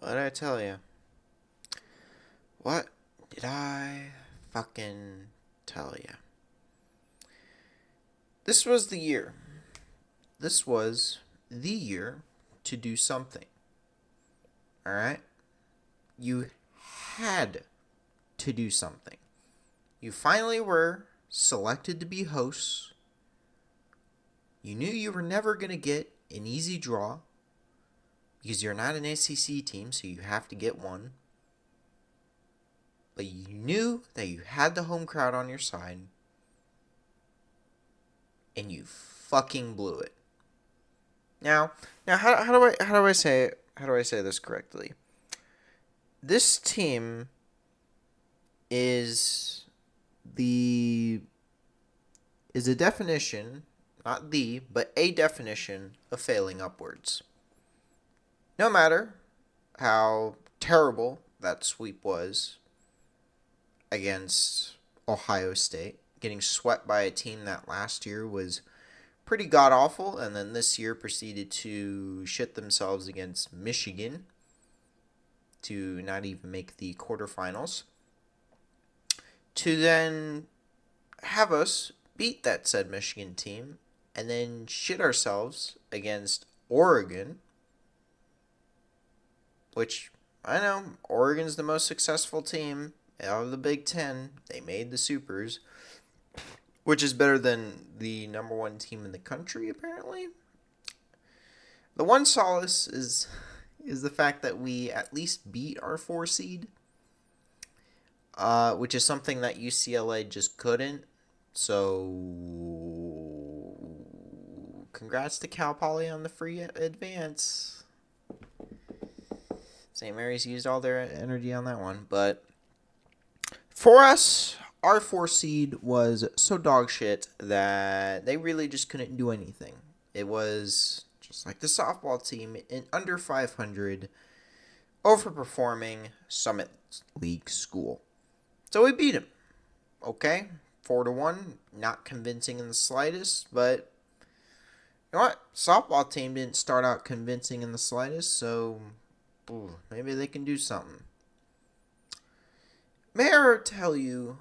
What did I tell you? What did I fucking tell you? This was the year. This was the year to do something. Alright? You had to do something. You finally were selected to be hosts. You knew you were never going to get an easy draw because you're not an SEC team, so you have to get one. But you knew that you had the home crowd on your side, and you fucking blew it. Now, how do I say this correctly? This team is the is a definition, not the, but a definition of failing upwards. No matter how terrible that sweep was against Ohio State, getting swept by a team that last year was pretty god awful, and then this year proceeded to shit themselves against Michigan to not even make the quarterfinals, to then have us beat that said Michigan team and then shit ourselves against Oregon, which I know Oregon's the most successful team out of the Big Ten. They made the Supers, which is better than the number one team in the country, apparently. The one solace is the fact that we at least beat our 4 seed, which is something that UCLA just couldn't. So, congrats to Cal Poly on the free advance. St. Mary's used all their energy on that one, but for us, our 4 seed was so dog shit that they really just couldn't do anything. It was just like the softball team in under 500, overperforming Summit League school. So we beat them. Okay, 4-1, not convincing in the slightest, but you know what? Softball team didn't start out convincing in the slightest, so maybe they can do something. May I tell you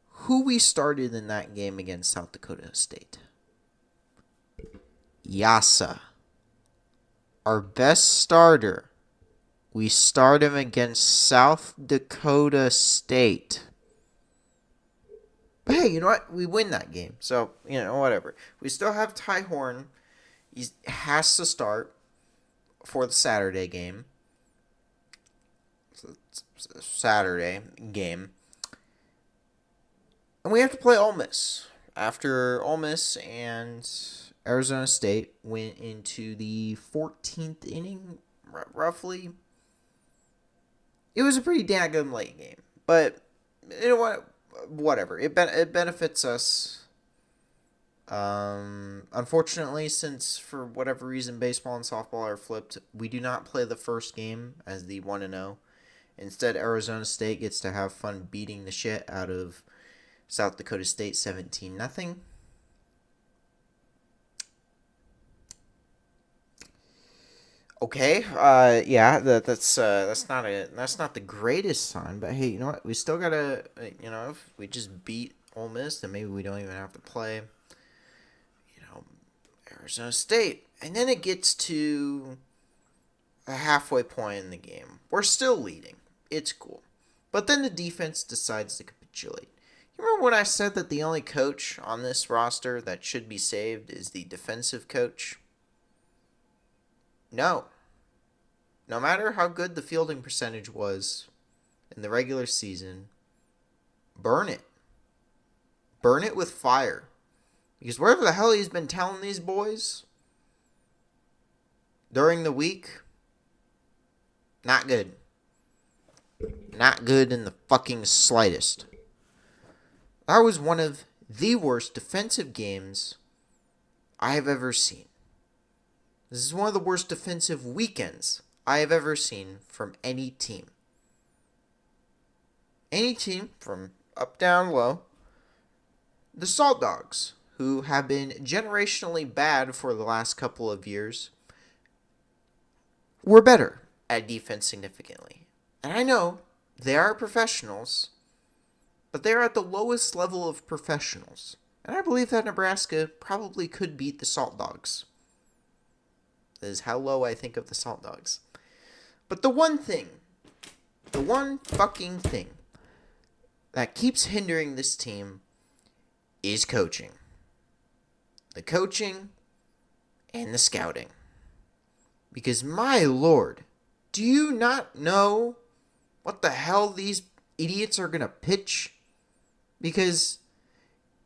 who we started in that game against South Dakota State? Yasa. Our best starter. We start him against South Dakota State. But hey, you know what? We win that game. So, whatever. We still have Ty Horn. He has to start for the Saturday game. Saturday game. And we have to play Ole Miss. After Ole Miss and Arizona State went into the 14th inning, roughly. It was a pretty daggum late game. But, you know what? Whatever. It benefits us. Unfortunately, since for whatever reason baseball and softball are flipped, we do not play the first game as the 1-0. Instead, Arizona State gets to have fun beating the shit out of South Dakota State 17-0. Okay, yeah, that's not the greatest sign, but hey, you know what? We still gotta, if we just beat Ole Miss, then maybe we don't even have to play, Arizona State, and then it gets to a halfway point in the game. We're still leading. It's cool, but then the defense decides to capitulate. You remember when I said that the only coach on this roster that should be saved is the defensive coach? No. No matter how good the fielding percentage was in the regular season, burn it. Burn it with fire. Because whatever the hell he's been telling these boys during the week, not good. Not good in the fucking slightest. That was one of the worst defensive games I have ever seen. This is one of the worst defensive weekends I have ever seen from any team. Any team from up, down, low. The Salt Dogs, who have been generationally bad for the last couple of years, were better at defense significantly. And I know they are professionals, but they're at the lowest level of professionals. And I believe that Nebraska probably could beat the Salt Dogs. That is how low I think of the Salt Dogs. But the one fucking thing that keeps hindering this team is coaching. The coaching and the scouting. Because my lord, do you not know what the hell these idiots are going to pitch? Because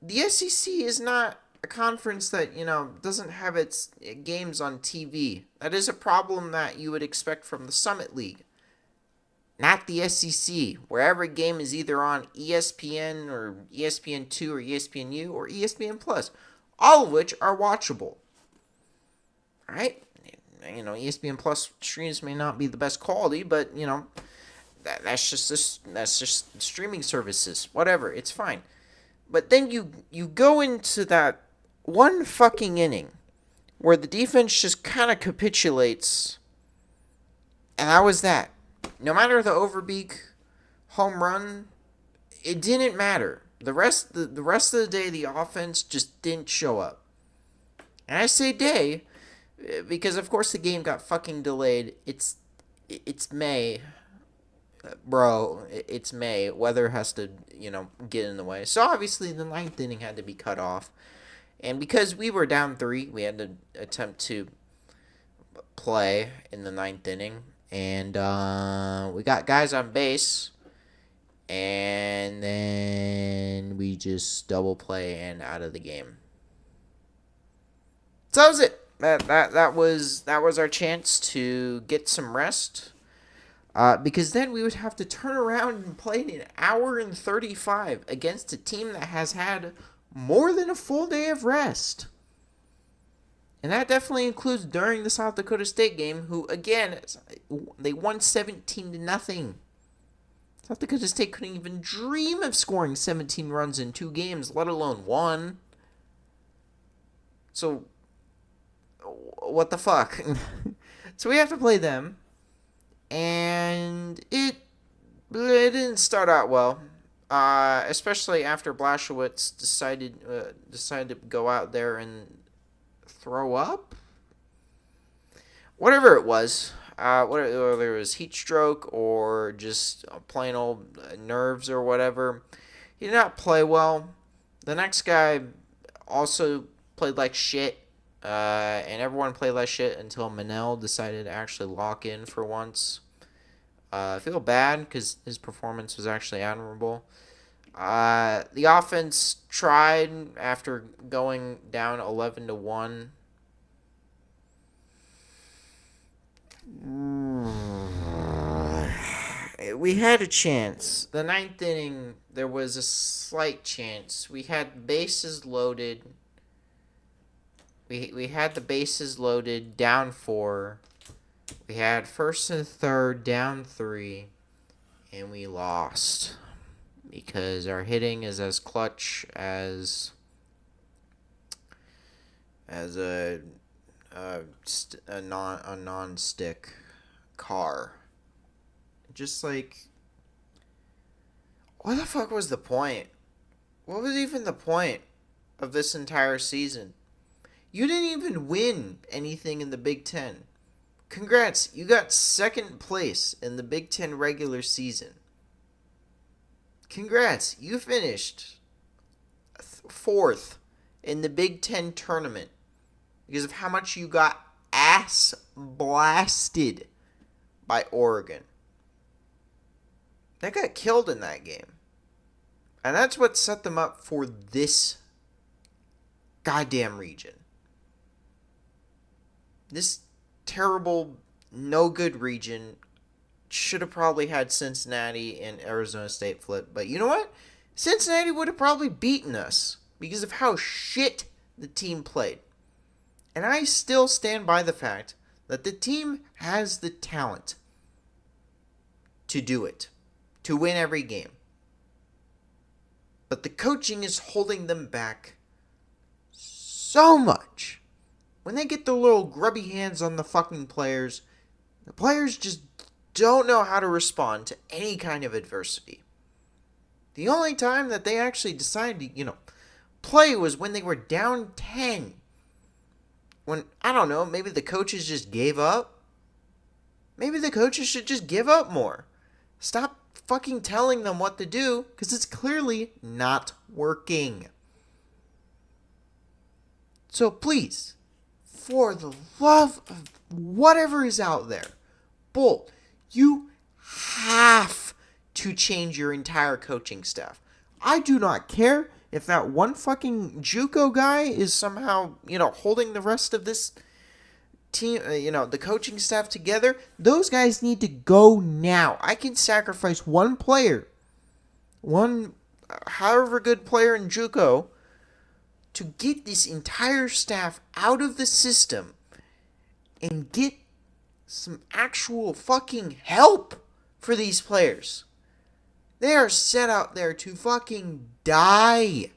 the SEC is not a conference that, doesn't have its games on TV. That is a problem that you would expect from the Summit League. Not the SEC, where every game is either on ESPN or ESPN2 or ESPNU or ESPN Plus, all of which are watchable. Alright? ESPN Plus streams may not be the best quality, but, that's just streaming services. Whatever, it's fine. But then you go into that one fucking inning where the defense just kind of capitulates, and that was that. No matter the Overbeek home run, it didn't matter. The rest of the day, the offense just didn't show up. And I say day because, of course, the game got fucking delayed. It's May. Bro, it's May. Weather has to, get in the way. So, obviously, the ninth inning had to be cut off. And because we were down 3, we had to attempt to play in the ninth inning. And we got guys on base. And then we just double play and out of the game. So that was it. That was our chance to get some rest. Because then we would have to turn around and play an hour and 35 against a team that has had more than a full day of rest. And that definitely includes during the South Dakota State game, who, again, they won 17-0. South Dakota State couldn't even dream of scoring 17 runs in 2 games, let alone 1. So, what the fuck? So we have to play them. And it didn't start out well. Especially after Blashowitz decided to go out there and throw up, whatever it was, whether it was heat stroke or just plain old nerves or whatever. He did not play well. The next guy also played like shit, and everyone played like shit until Manel decided to actually lock in for once. I feel bad because his performance was actually admirable. The offense tried after going down 11-1. We had a chance. The ninth inning, there was a slight chance. We had bases loaded. We had the bases loaded, down 4. We had first and third, down 3, and we lost. Because our hitting is as clutch as a non-stick car. Just like, what the fuck was the point? What was even the point of this entire season? You didn't even win anything in the Big Ten. Congrats, you got second place in the Big Ten regular season. Congrats, you finished 4th in the Big Ten tournament because of how much you got ass blasted by Oregon. They got killed in that game. And that's what set them up for this goddamn region. This terrible, no good region should have probably had Cincinnati and Arizona State flip. But you know what? Cincinnati would have probably beaten us because of how shit the team played. And I still stand by the fact that the team has the talent to do it, to win every game. But the coaching is holding them back so much. When they get their little grubby hands on the fucking players, the players just don't know how to respond to any kind of adversity. The only time that they actually decided to, play was when they were down 10. When, I don't know, maybe the coaches just gave up. Maybe the coaches should just give up more. Stop fucking telling them what to do, because it's clearly not working. So please, for the love of whatever is out there, Bolt, you have to change your entire coaching staff. I do not care if that one fucking JUCO guy is somehow, holding the rest of this team, the coaching staff together. Those guys need to go now. I can sacrifice one player, one however good player in JUCO, to get this entire staff out of the system and get some actual fucking help for these players. They are set out there to fucking die.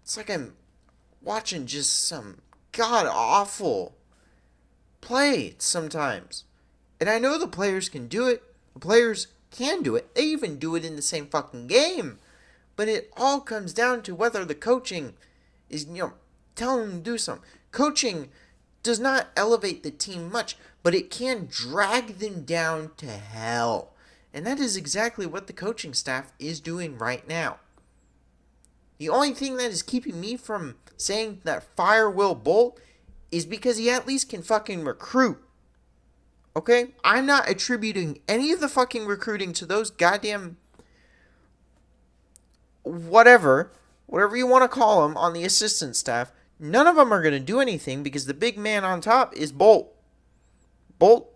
It's like I'm watching just some god awful play sometimes. And I know the players can do it. The players can do it. They even do it in the same fucking game. But it all comes down to whether the coaching is, telling them to do something. Coaching does not elevate the team much, but it can drag them down to hell. And that is exactly what the coaching staff is doing right now. The only thing that is keeping me from saying that fire Will Bolt is because he at least can fucking recruit. Okay? I'm not attributing any of the fucking recruiting to those goddamn whatever you want to call them on the assistant staff. None of them are going to do anything because the big man on top is Bolt. Bolt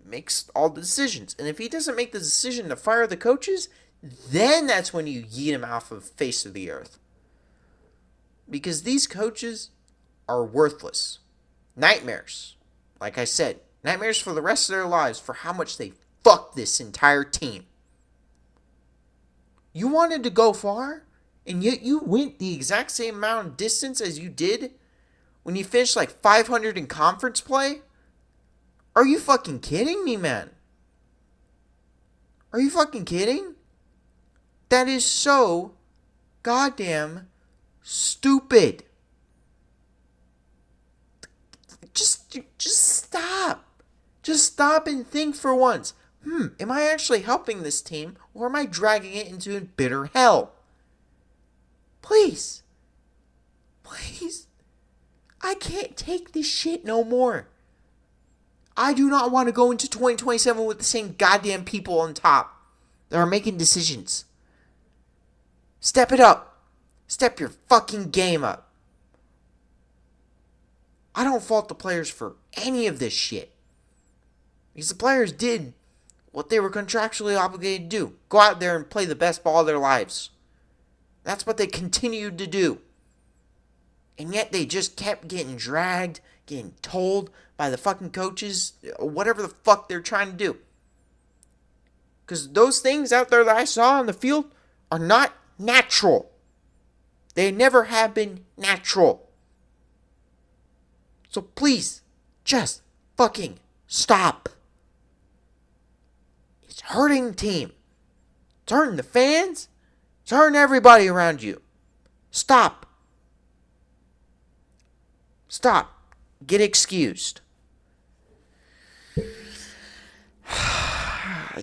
makes all the decisions. And if he doesn't make the decision to fire the coaches, then that's when you yeet him off of the face of the earth. Because these coaches are worthless. Nightmares. Like I said, nightmares for the rest of their lives for how much they fucked this entire team. You wanted to go far, and yet you went the exact same amount of distance as you did when you finished like 500 in conference play? Are you fucking kidding me, man? Are you fucking kidding? That is so goddamn stupid. Just stop. Just stop and think for once. Am I actually helping this team, or am I dragging it into bitter hell? Please. Please. I can't take this shit no more. I do not want to go into 2027 with the same goddamn people on top that are making decisions. Step it up. Step your fucking game up. I don't fault the players for any of this shit. Because the players did what they were contractually obligated to do. Go out there and play the best ball of their lives. That's what they continued to do. And yet they just kept getting dragged, getting told by the fucking coaches, whatever the fuck they're trying to do. Because those things out there that I saw on the field are not natural. They never have been natural. So please, just fucking stop. It's hurting the team. It's hurting the fans. It's hurting everybody around you. Stop. Stop. Get excused. I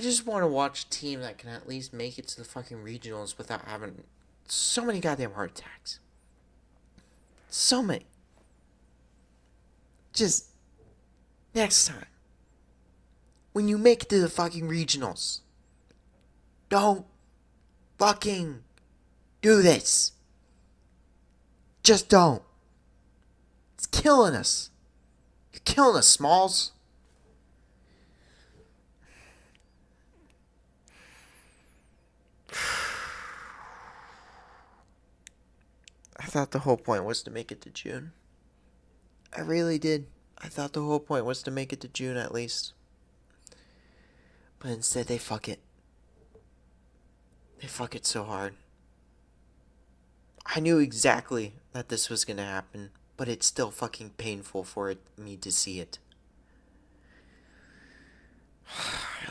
just want to watch a team that can at least make it to the fucking regionals without having so many goddamn heart attacks. So many. Just next time, when you make it to the fucking regionals, don't fucking do this. Just don't. It's killing us. You're killing us, Smalls. I thought the whole point was to make it to June. I really did. I thought the whole point was to make it to June at least. But instead they fuck it. They fuck it so hard. I knew exactly that this was going to happen, but it's still fucking painful for me to see it.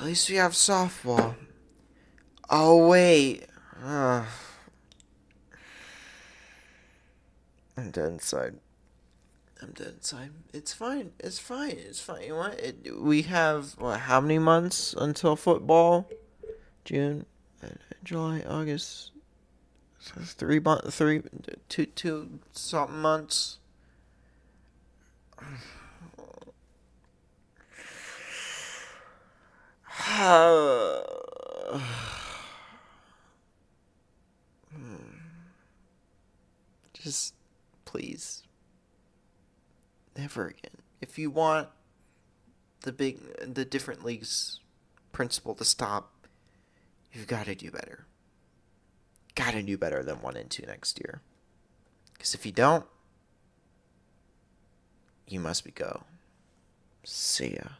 At least we have softball. Oh, wait. I'm dead inside. I'm dead inside. It's fine. It's fine. It's fine. You know what? We have, what, how many months until football? June, July, August. So 3 months, two something months. Just, please, never again. If you want the different leagues principle to stop, you've got to do better. Got to do better than 1 and 2 next year. Because if you don't, you must be go. See ya.